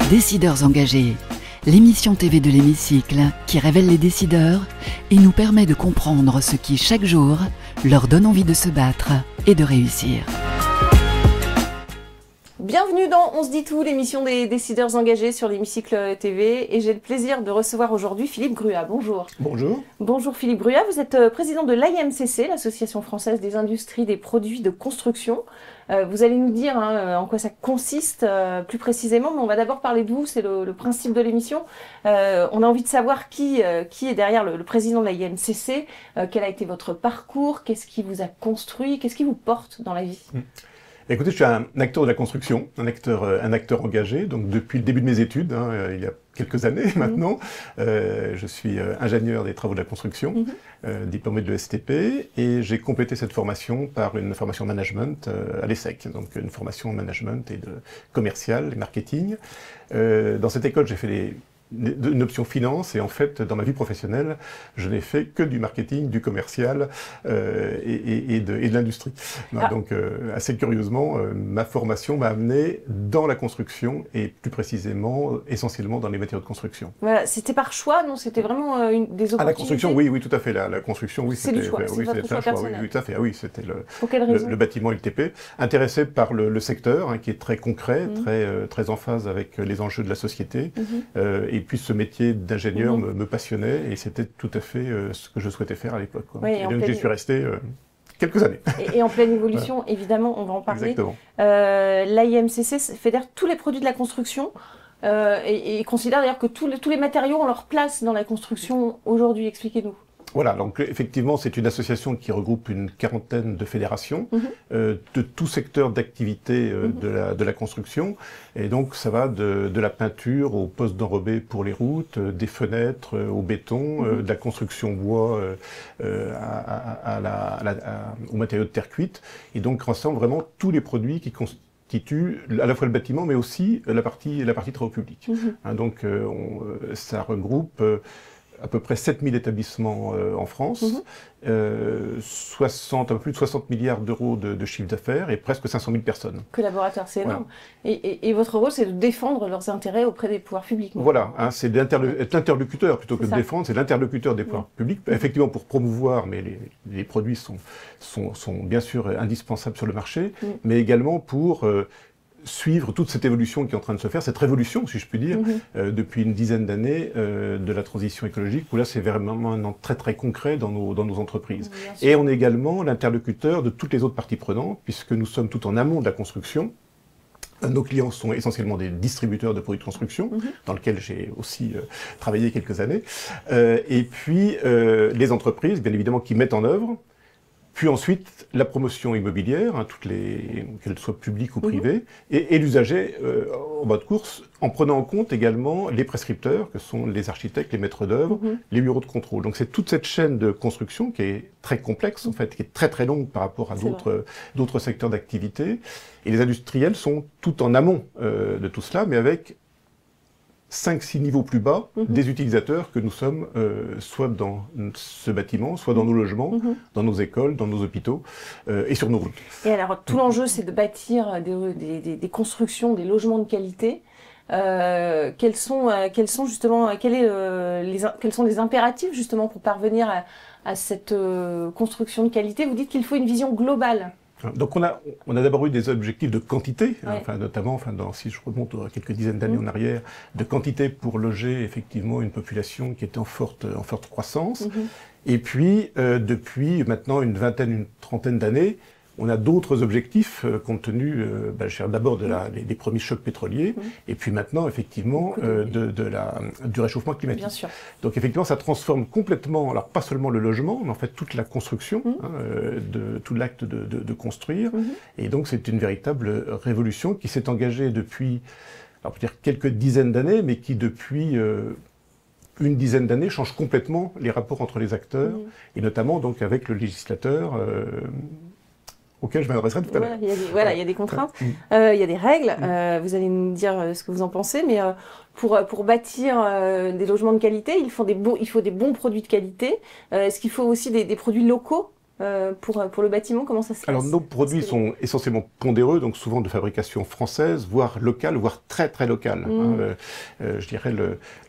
Décideurs engagés, l'émission TV de l'Hémicycle qui révèle les décideurs et nous permet de comprendre ce qui, chaque jour, leur donne envie de se battre et de réussir. Bienvenue dans On se dit tout, l'émission des décideurs engagés sur l'Hémicycle TV. Et j'ai le plaisir de recevoir aujourd'hui Philippe Gruat. Bonjour. Bonjour. Bonjour Philippe Gruat, vous êtes président de l'AIMCC, l'Association française des industries des produits de construction. Vous allez nous dire en quoi ça consiste plus précisément, mais on va d'abord parler de vous, c'est le principe de l'émission. On a envie de savoir qui est derrière le président de l'AIMCC, quel a été votre parcours, qu'est-ce qui vous a construit, qu'est-ce qui vous porte dans la vie? Écoutez, je suis un acteur de la construction, un acteur engagé, donc depuis le début de mes études, il y a quelques années maintenant. Je suis ingénieur des travaux de la construction, diplômé de l'ESTP, et j'ai complété cette formation par une formation management à l'ESSEC, donc une formation management et de commercial et marketing. Dans cette école, j'ai fait une option finance, et en fait, dans ma vie professionnelle, je n'ai fait que du marketing, du commercial et de l'industrie. Donc, assez curieusement, ma formation m'a amené dans la construction, et plus précisément, essentiellement dans les matériaux de construction. Voilà, c'était par choix, non? C'était vraiment des opportunités? Ah, la construction, oui, tout à fait. La construction, oui, c'est du choix, c'est votre choix personnel. Oui, tout à fait. Ah, oui, c'était le bâtiment LTP. Intéressé par le secteur, qui est très concret, très en phase avec les enjeux de la société. Et puis ce métier d'ingénieur me passionnait, et c'était tout à fait ce que je souhaitais faire à l'époque. Oui, et donc j'y suis resté quelques années. Et en pleine évolution, voilà. Évidemment, on va en parler. Exactement. L'AIMCC fédère tous les produits de la construction et considère d'ailleurs que tous les matériaux ont leur place dans la construction aujourd'hui. Expliquez-nous. Voilà, donc effectivement, c'est une association qui regroupe une quarantaine de fédérations de tout secteur d'activité de la construction. Et donc, ça va de la peinture aux postes d'enrobés pour les routes, des fenêtres au béton, de la construction bois aux matériaux de terre cuite. Et donc, rassemble vraiment tous les produits qui constituent à la fois le bâtiment, mais aussi la partie travaux publics. Donc, ça regroupe à peu près 7000 établissements en France, un peu plus de 60 milliards d'euros de chiffre d'affaires et presque 500 000 personnes. Collaborateurs, c'est énorme. Voilà. Et votre rôle, c'est de défendre leurs intérêts auprès des pouvoirs publics. Voilà, c'est d'être l'interlocuteur plutôt que de défendre, c'est l'interlocuteur des pouvoirs publics, effectivement pour promouvoir, mais les produits sont bien sûr indispensables sur le marché, mais également pour suivre toute cette évolution qui est en train de se faire, cette révolution, si je puis dire, depuis une dizaine d'années de la transition écologique, où là c'est vraiment maintenant très très concret dans nos entreprises. Et on est également l'interlocuteur de toutes les autres parties prenantes, puisque nous sommes tout en amont de la construction. Nos clients sont essentiellement des distributeurs de produits de construction, dans lesquels j'ai aussi travaillé quelques années, et puis les entreprises, bien évidemment, qui mettent en œuvre. Puis ensuite, la promotion immobilière, qu'elle soit publique ou privée, et l'usager en bas de course, en prenant en compte également les prescripteurs, que sont les architectes, les maîtres d'œuvre, les bureaux de contrôle. Donc c'est toute cette chaîne de construction qui est très complexe, en fait, qui est très très longue par rapport à d'autres secteurs d'activité. Et les industriels sont tout en amont de tout cela, mais avec 5-6 niveaux plus bas des utilisateurs que nous sommes, soit dans ce bâtiment, soit dans nos logements, dans nos écoles, dans nos hôpitaux et sur nos routes. Et alors, tout l'enjeu, c'est de bâtir des constructions, des logements de qualité. Quels sont les impératifs justement pour parvenir à cette construction de qualité? Vous dites qu'il faut une vision globale. Donc on a d'abord eu des objectifs de quantité, notamment, si je remonte à quelques dizaines d'années en arrière, de quantité pour loger effectivement une population qui était en forte croissance. Et puis depuis maintenant une trentaine d'années, on a d'autres objectifs compte tenu d'abord des premiers chocs pétroliers et puis maintenant effectivement du réchauffement climatique. Bien sûr. Donc effectivement ça transforme complètement, alors pas seulement le logement, mais en fait toute la construction, tout l'acte de construire. Et donc c'est une véritable révolution qui s'est engagée depuis, alors peut dire quelques dizaines d'années, mais qui depuis une dizaine d'années change complètement les rapports entre les acteurs et notamment donc avec le législateur. Auquel je m'adresserai tout à l'heure. Il y a des contraintes, il y a des règles, vous allez nous dire ce que vous en pensez, mais pour bâtir des logements de qualité, il faut des bons produits de qualité. Est-ce qu'il faut aussi des produits locaux pour le bâtiment, comment ça se passe? Alors nos produits sont essentiellement pondéreux, donc souvent de fabrication française, voire locale, voire très très locale. Je dirais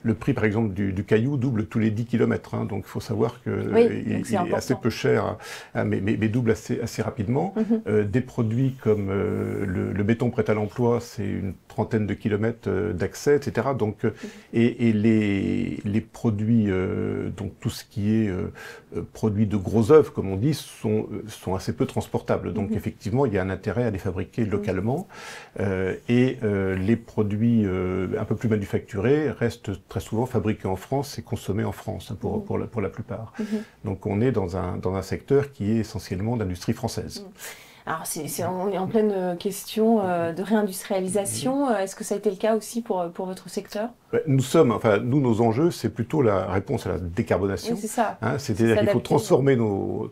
le prix par exemple du caillou double tous les 10 km, donc il faut savoir qu'il est assez peu cher, mais double assez rapidement. Des produits comme le béton prêt à l'emploi, c'est une trentaine de kilomètres d'accès, etc. Donc, et les produits, donc tout ce qui est produits de gros œuvres, comme on dit, sont assez peu transportables. Donc effectivement, il y a un intérêt à les fabriquer localement. Les produits un peu plus manufacturés restent très souvent fabriqués en France et consommés en France, pour la plupart. Donc on est dans un secteur qui est essentiellement d'industrie française. Alors, on est en pleine question de réindustrialisation. Est-ce que ça a été le cas aussi pour votre secteur? Nous, nos enjeux, c'est plutôt la réponse à la décarbonation. Oui, c'est ça. C'est-à-dire qu'il faut transformer nos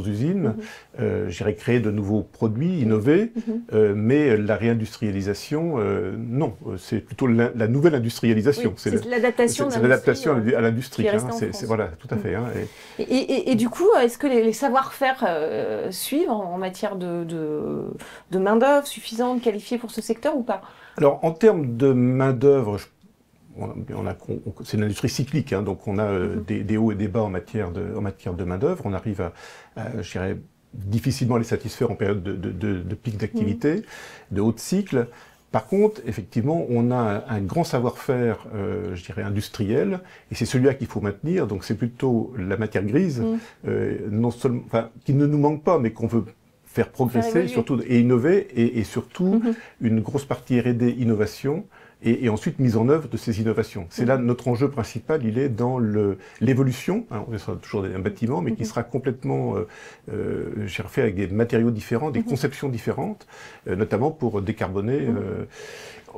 usines, je dirais créer de nouveaux produits, innover, mais la réindustrialisation, non. C'est plutôt la nouvelle industrialisation. Oui, c'est l'adaptation à l'industrie. Voilà, tout à fait. Et du coup, est-ce que les savoir-faire suivent en matière de main-d'œuvre suffisante, qualifiée pour ce secteur ou pas? Alors, en termes de main-d'œuvre, c'est une industrie cyclique, donc on a des hauts et des bas en matière de main-d'œuvre. On arrive je dirais, difficilement à les satisfaire en période de pic d'activité, de haut de cycle. Par contre, effectivement, on a un grand savoir-faire, je dirais, industriel, et c'est celui-là qu'il faut maintenir. Donc, c'est plutôt la matière grise, non seulement, qui ne nous manque pas, mais qu'on veut faire progresser, surtout, et innover, et surtout une grosse partie R&D innovation, et ensuite mise en œuvre de ces innovations. C'est là notre enjeu principal, il est dans l'évolution, on sera toujours un bâtiment, mais qui sera complètement fait avec des matériaux différents, des conceptions différentes, notamment pour décarboner.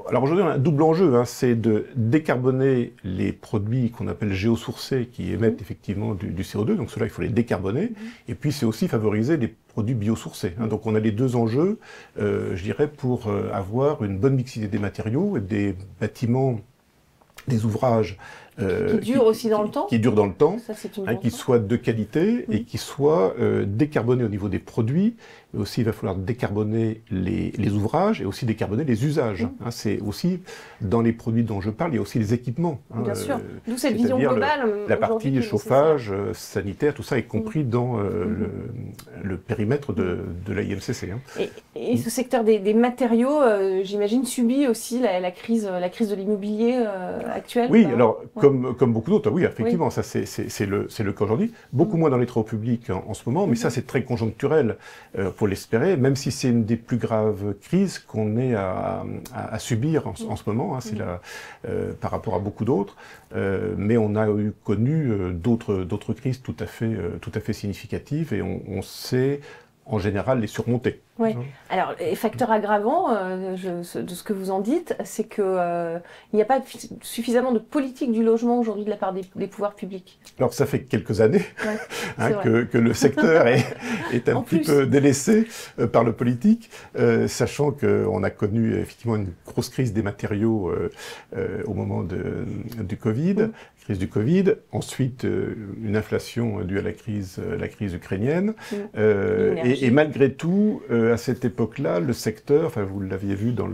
Alors aujourd'hui, on a un double enjeu, c'est de décarboner les produits qu'on appelle géosourcés, qui émettent effectivement du CO2, donc cela il faut les décarboner, et puis c'est aussi favoriser les produits biosourcés. Donc on a les deux enjeux, je dirais, pour avoir une bonne mixité des matériaux, des bâtiments, des ouvrages qui durent aussi dans le temps. Qui durent dans le temps, Ça, qui soient de qualité et qui soient décarbonés au niveau des produits. Mais aussi, il va falloir décarboner les ouvrages et aussi décarboner les usages. C'est aussi, dans les produits dont je parle, il y a aussi les équipements. Bien sûr. D'où cette vision globale. La partie chauffage, sanitaire, tout ça est compris dans le périmètre de l'IMCC. Et ce secteur des matériaux, j'imagine, subit aussi la crise de l'immobilier actuelle. Oui, alors, comme beaucoup d'autres, oui, effectivement, ça c'est le cas aujourd'hui. Beaucoup moins dans les travaux publics en ce moment, mais ça c'est très conjoncturel, pour l'espérer, même si c'est une des plus graves crises qu'on ait à subir en ce moment, c'est par rapport à beaucoup d'autres, mais on a connu d'autres crises tout à fait significatives, et on sait en général les surmonter. Oui. Alors, les facteurs aggravants de ce que vous en dites, c'est qu'il n'y a pas suffisamment de politique du logement aujourd'hui de la part des pouvoirs publics. Alors, ça fait quelques années que le secteur est un petit peu délaissé par le politique, sachant qu'on a connu effectivement une grosse crise des matériaux au moment du Covid, crise du Covid, ensuite une inflation due à la crise ukrainienne, et malgré tout, à cette époque-là, le secteur, vous l'aviez vu dans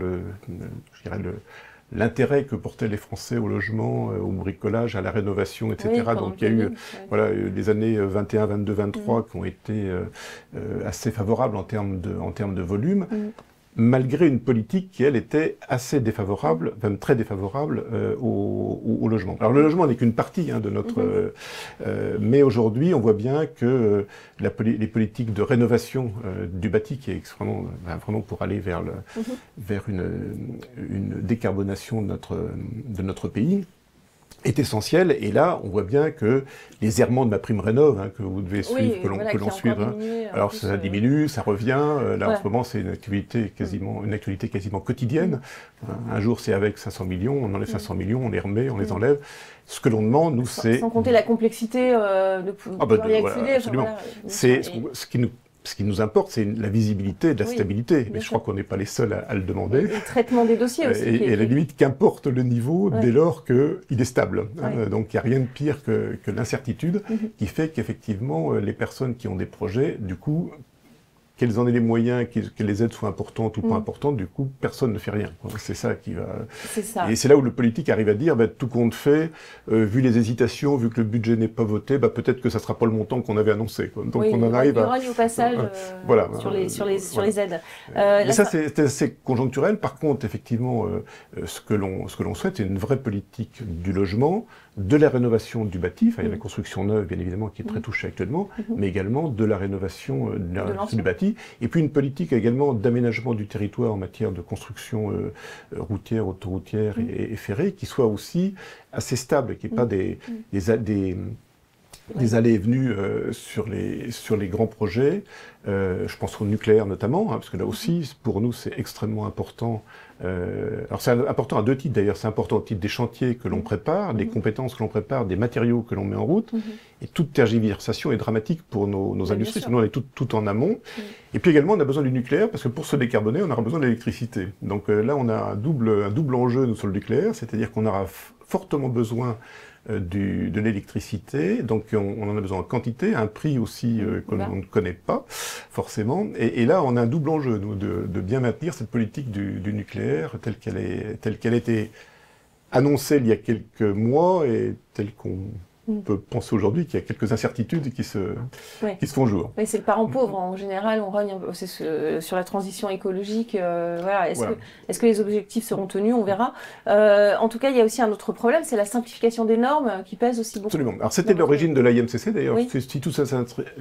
l'intérêt que portaient les Français au logement, au bricolage, à la rénovation, etc. Donc il y a eu les années 21, 22, 23 qui ont été assez favorables en termes de volume. Malgré une politique qui, elle, était assez défavorable, même très défavorable au logement. Alors le logement n'est qu'une partie de notre... mais aujourd'hui, on voit bien que les politiques de rénovation du bâti, qui est extrêmement, vraiment pour aller vers une décarbonation de notre pays, est essentiel, et là on voit bien que les errements de MaPrimeRénov', que vous devez suivre, que l'on suive, alors ça diminue, ça revient, là en ce moment c'est une actualité quasiment quotidienne, un jour c'est avec 500 millions, on enlève 500 millions, on les remet, on les enlève, ce que l'on demande, nous, c'est... Sans compter la complexité de pouvoir y accéder. Absolument. C'est ce qui nous ce qui nous importe, c'est la visibilité et de la stabilité. Mais je crois qu'on n'est pas les seuls à le demander. Et le traitement des dossiers aussi. Et à la limite, qu'importe le niveau, dès lors qu'il est stable. Donc il n'y a rien de pire que l'incertitude qui fait qu'effectivement, les personnes qui ont des projets, du coup, qu'elles en aient les moyens, que les aides soient importantes ou pas importantes, du coup, personne ne fait rien. C'est ça qui va... C'est ça. Et c'est là où le politique arrive à dire, tout compte fait, vu les hésitations, vu que le budget n'est pas voté, peut-être que ça ne sera pas le montant qu'on avait annoncé. Donc on en arrive à... au passage sur les aides. Mais ça, c'est assez conjoncturel. Par contre, effectivement, ce que l'on souhaite, c'est une vraie politique du logement, de la rénovation du bâti, il y a la construction neuve, bien évidemment, qui est très touchée actuellement, mais également de la rénovation du bâti, et puis une politique également d'aménagement du territoire en matière de construction routière, autoroutière et ferrée, qui soit aussi assez stable, qui n'y ait pas des allées et venues sur les grands projets. Je pense au nucléaire notamment, parce que là aussi, pour nous, c'est extrêmement important. Alors c'est important à deux titres d'ailleurs. C'est important au titre des chantiers que l'on prépare, des compétences que l'on prépare, des matériaux que l'on met en route. Et toute tergiversation est dramatique pour nos industries, sinon on est tout en amont. Et puis également, on a besoin du nucléaire, parce que pour se décarboner, on aura besoin d'électricité. Donc là, on a un double enjeu nous, sur le nucléaire, c'est-à-dire qu'on aura fortement besoin de l'électricité, donc on en a besoin en quantité, à un prix aussi que l'on ne connaît pas forcément, et là on a un double enjeu, nous, de bien maintenir cette politique du nucléaire telle qu'elle a été annoncée il y a quelques mois et telle qu'on peut penser aujourd'hui qu'il y a quelques incertitudes qui se font jour. Oui, c'est le parent pauvre. En général, on rogne sur la transition écologique. Est-ce que les objectifs seront tenus? On verra. En tout cas, il y a aussi un autre problème, c'est la simplification des normes qui pèse aussi beaucoup. Absolument. Alors c'était l'origine de l'IMCC d'ailleurs. Si tous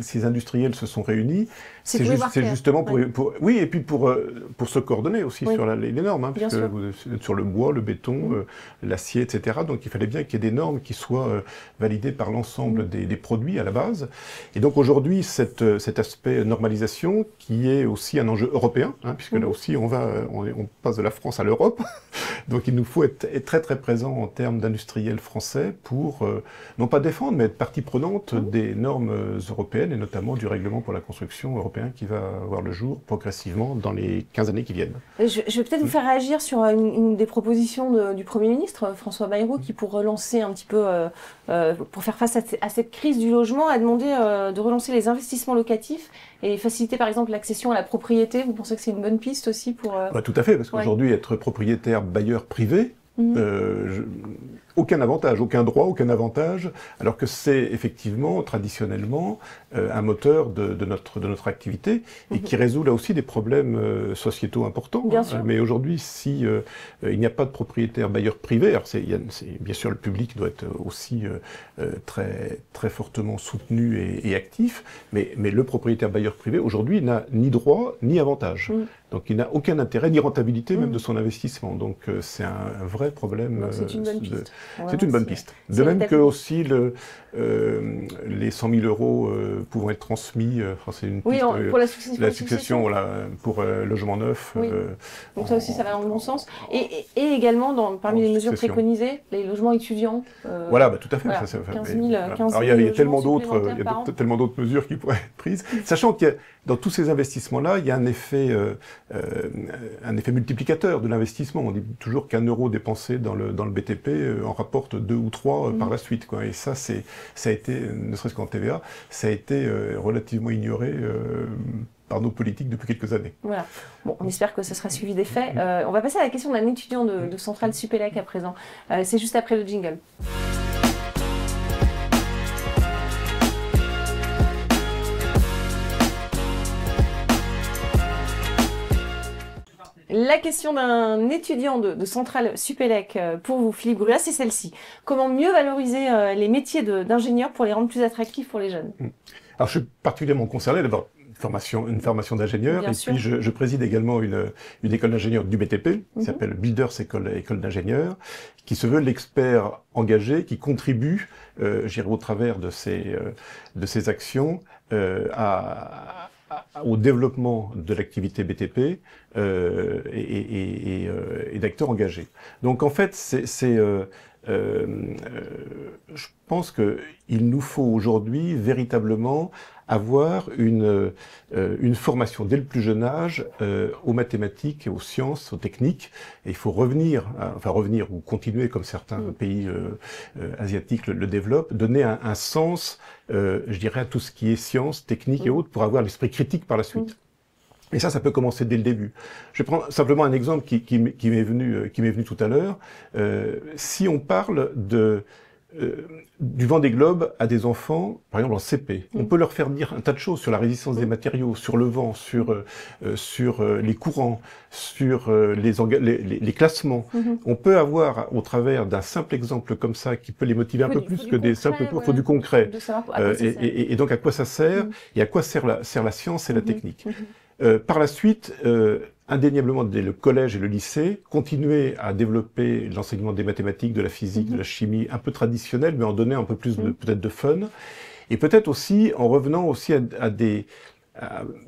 ces industriels se sont réunis, c'est justement pour et puis pour se coordonner aussi sur les normes, puisque sur le bois, le béton, l'acier, etc. Donc il fallait bien qu'il y ait des normes qui soient validées par l'ensemble des produits à la base. Et donc aujourd'hui, cet aspect normalisation qui est aussi un enjeu européen, puisque là aussi on passe de la France à l'Europe. Donc il nous faut être très très présent en termes d'industriels français pour non pas défendre, mais être partie prenante des normes européennes et notamment du règlement pour la construction européen qui va voir le jour progressivement dans les 15 années qui viennent. Je vais peut-être vous faire réagir sur une des propositions du Premier ministre, François Bayrou, qui pour relancer un petit peu pour faire face à cette crise du logement, a demandé de relancer les investissements locatifs et faciliter par exemple l'accession à la propriété. Vous pensez que c'est une bonne piste aussi pour... Tout à fait, parce qu'aujourd'hui, être propriétaire bailleur privé, aucun avantage, aucun droit, aucun avantage, alors que c'est effectivement, traditionnellement, un moteur de notre activité et qui résout là aussi des problèmes sociétaux importants. Bien sûr. Mais aujourd'hui, si il n'y a pas de propriétaire bailleur privé, alors bien sûr le public doit être aussi très, très fortement soutenu et actif, mais le propriétaire bailleur privé aujourd'hui n'a ni droit ni avantage. Donc il n'a aucun intérêt, ni rentabilité même de son investissement. Donc c'est un vrai problème. C'est une bonne piste. C'est une bonne piste. De même que aussi les 100 000 euros pouvant être transmis, c'est une piste, pour la succession, pour logement neuf. Donc ça aussi, ça va dans le bon sens. Et également, parmi les mesures préconisées, les logements étudiants. Tout à fait. Voilà, 15 000 Alors il y a tellement d'autres mesures qui pourraient être prises, sachant que dans tous ces investissements-là, il y a un effet multiplicateur de l'investissement. On dit toujours qu'un euro dépensé dans le BTP en rapporte 2 ou 3 par la suite, Et ça a été, ne serait-ce qu'en TVA, ça a été relativement ignoré par nos politiques depuis quelques années. Voilà. Bon, on espère que ce sera suivi des faits. On va passer à la question d'un étudiant de Centrale Supélec à présent. C'est juste après le jingle. La question d'un étudiant de Centrale Supélec pour vous, Philippe Gruat, c'est celle-ci. Comment mieux valoriser les métiers d'ingénieur pour les rendre plus attractifs pour les jeunes? Alors, je suis particulièrement concerné. D'abord, une formation d'ingénieur, et puis je préside également une école d'ingénieur du BTP, qui s'appelle Builders École d'ingénieurs, qui se veut l'expert engagé, qui contribue, au travers de ses actions, au développement de l'activité BTP et d'acteurs engagés. Donc en fait, je pense qu'il nous faut aujourd'hui véritablement avoir une formation dès le plus jeune âge aux mathématiques, aux sciences, aux techniques. Et il faut revenir ou continuer comme certains pays asiatiques le développent, donner un sens, je dirais, à tout ce qui est sciences, techniques et autres, pour avoir l'esprit critique par la suite. Et ça peut commencer dès le début. Je prends simplement un exemple qui m'est venu tout à l'heure. Si on parle du Vendée Globe à des enfants, par exemple en CP, on peut leur faire dire un tas de choses sur la résistance des matériaux, sur le vent, sur les courants, sur les classements. On peut avoir, au travers d'un simple exemple comme ça, qui peut les motiver un peu plus que des simples cours, il faut du concret. Et donc à quoi ça sert et à quoi sert la science et la technique. Par la suite, indéniablement dès le collège et le lycée, continuer à développer l'enseignement des mathématiques, de la physique, de la chimie, un peu traditionnel, mais en donner un peu plus peut-être de fun. Et peut-être aussi en revenant aussi à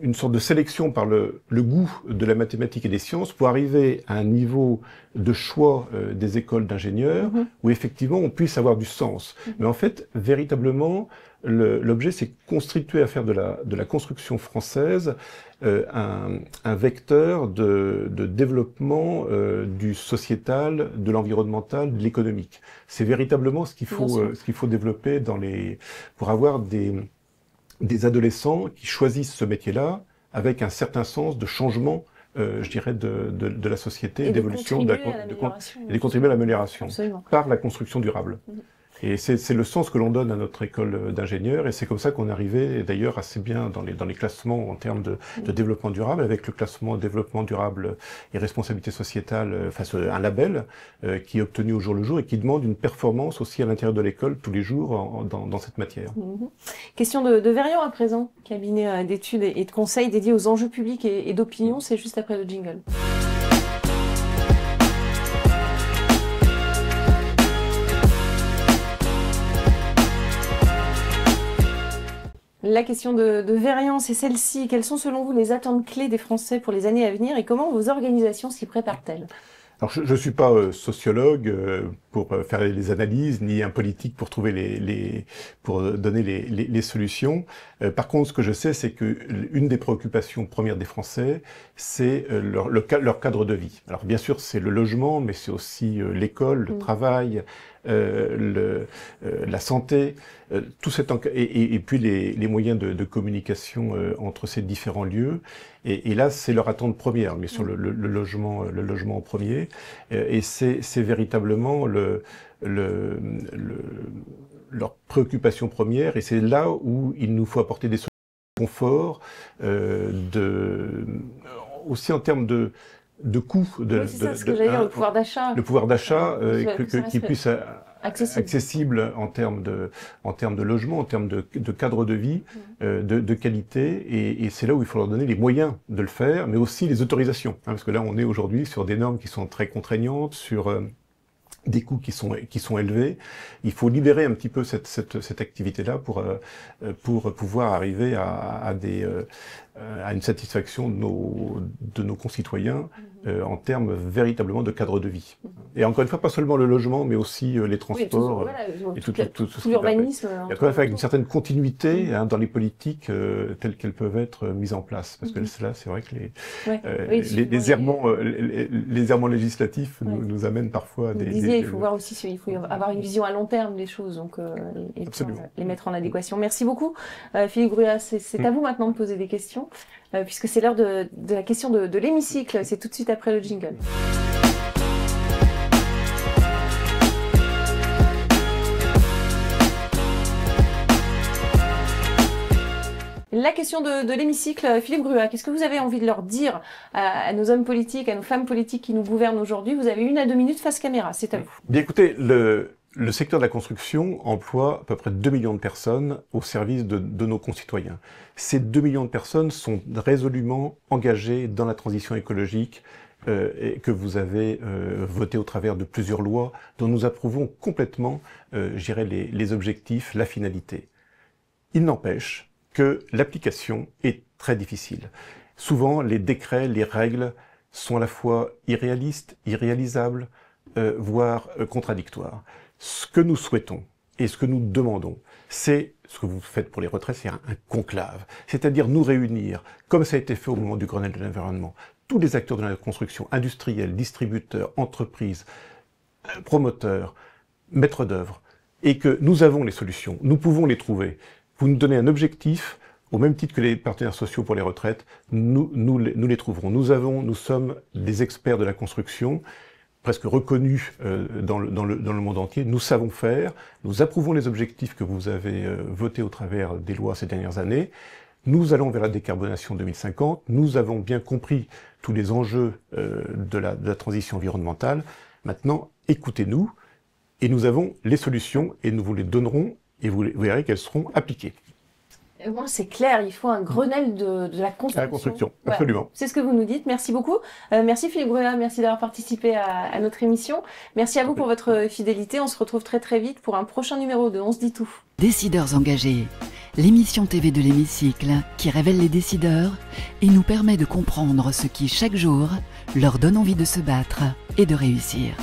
une sorte de sélection par le goût de la mathématique et des sciences pour arriver à un niveau de choix des écoles d'ingénieurs où effectivement on puisse avoir du sens. Mais en fait, véritablement, l'objet c'est constituer à faire de la construction française un vecteur de développement du sociétal, de l'environnemental, de l'économique. C'est véritablement ce qu'il faut développer pour avoir des adolescents qui choisissent ce métier-là avec un certain sens de changement, je dirais, de la société et d'évolution, et de contribuer à l'amélioration par la construction durable. Et c'est le sens que l'on donne à notre école d'ingénieurs, et c'est comme ça qu'on est arrivé, d'ailleurs, assez bien dans les classements en termes de développement durable, avec le classement développement durable et responsabilité sociétale, un label qui est obtenu au jour le jour et qui demande une performance aussi à l'intérieur de l'école tous les jours dans cette matière. Question de Verian à présent, cabinet d'études et de conseils dédié aux enjeux publics et d'opinion, c'est juste après le jingle. La question de Verian, c'est celle-ci. Quelles sont selon vous les attentes clés des Français pour les années à venir et comment vos organisations s'y préparent-elles ? Alors, je ne suis pas sociologue pour faire les analyses, ni un politique pour trouver pour donner les solutions. Par contre, ce que je sais, c'est que une des préoccupations premières des Français, c'est leur cadre de vie. Alors, bien sûr, c'est le logement, mais c'est aussi l'école, le travail, la santé, tout et puis les moyens de communication entre ces différents lieux. Et là, c'est leur attente première, bien sûr, le logement en premier. Et c'est véritablement leur préoccupation première. Et c'est là où il nous faut apporter des solutions de confort, aussi en termes de coût, le pouvoir d'achat. Le pouvoir d'achat, qui puisse accessible en termes de logement, en termes de cadre de vie, de qualité, et c'est là où il faut leur donner les moyens de le faire, mais aussi les autorisations, parce que là on est aujourd'hui sur des normes qui sont très contraignantes, sur des coûts qui sont élevés. Il faut libérer un petit peu cette activité-là pour pouvoir arriver à une satisfaction de nos concitoyens en termes véritablement de cadre de vie. Et encore une fois, pas seulement le logement, mais aussi les transports et tout l'urbanisme. Il y a quand même avec une certaine continuité dans les politiques telles qu'elles peuvent être mises en place. Parce que là, c'est vrai que les errements législatifs nous amènent parfois à des... Il faut voir aussi, il faut avoir une vision à long terme des choses, donc et les mettre en adéquation. Merci beaucoup, Philippe Gruat. C'est à vous maintenant de poser des questions, puisque c'est l'heure de la question de l'hémicycle. C'est tout de suite après le jingle. La question de l'hémicycle, Philippe Gruat, qu'est-ce que vous avez envie de leur dire à nos hommes politiques, à nos femmes politiques qui nous gouvernent aujourd'hui? Vous avez 1 à 2 minutes face caméra, c'est à vous. Bien écoutez, le secteur de la construction emploie à peu près 2 millions de personnes au service de nos concitoyens. Ces 2 millions de personnes sont résolument engagées dans la transition écologique et que vous avez voté au travers de plusieurs lois dont nous approuvons complètement, je dirais, les objectifs, la finalité. Il n'empêche que l'application est très difficile. Souvent, les décrets, les règles sont à la fois irréalistes, irréalisables, voire contradictoires. Ce que nous souhaitons, Et ce que nous demandons, c'est ce que vous faites pour les retraites, c'est un conclave. C'est-à-dire nous réunir, comme ça a été fait au moment du Grenelle de l'environnement, tous les acteurs de la construction, industriels, distributeurs, entreprises, promoteurs, maîtres d'œuvre, et que nous avons les solutions, nous pouvons les trouver. Vous nous donnez un objectif, au même titre que les partenaires sociaux pour les retraites, nous les trouverons. Nous sommes des experts de la construction, presque reconnus dans le monde entier. Nous savons faire, nous approuvons les objectifs que vous avez votés au travers des lois ces dernières années. Nous allons vers la décarbonation 2050. Nous avons bien compris tous les enjeux de la transition environnementale. Maintenant, écoutez-nous, et nous avons les solutions, et nous vous les donnerons, et vous verrez qu'elles seront appliquées. Bon, c'est clair, il faut un Grenelle de la construction. À la construction, absolument. Ouais, c'est ce que vous nous dites, merci beaucoup. Merci Philippe Brunat, merci d'avoir participé à notre émission. Merci à vous pour votre fidélité, on se retrouve très vite pour un prochain numéro de On se dit tout. Décideurs engagés, l'émission TV de l'Hémicycle qui révèle les décideurs et nous permet de comprendre ce qui, chaque jour, leur donne envie de se battre et de réussir.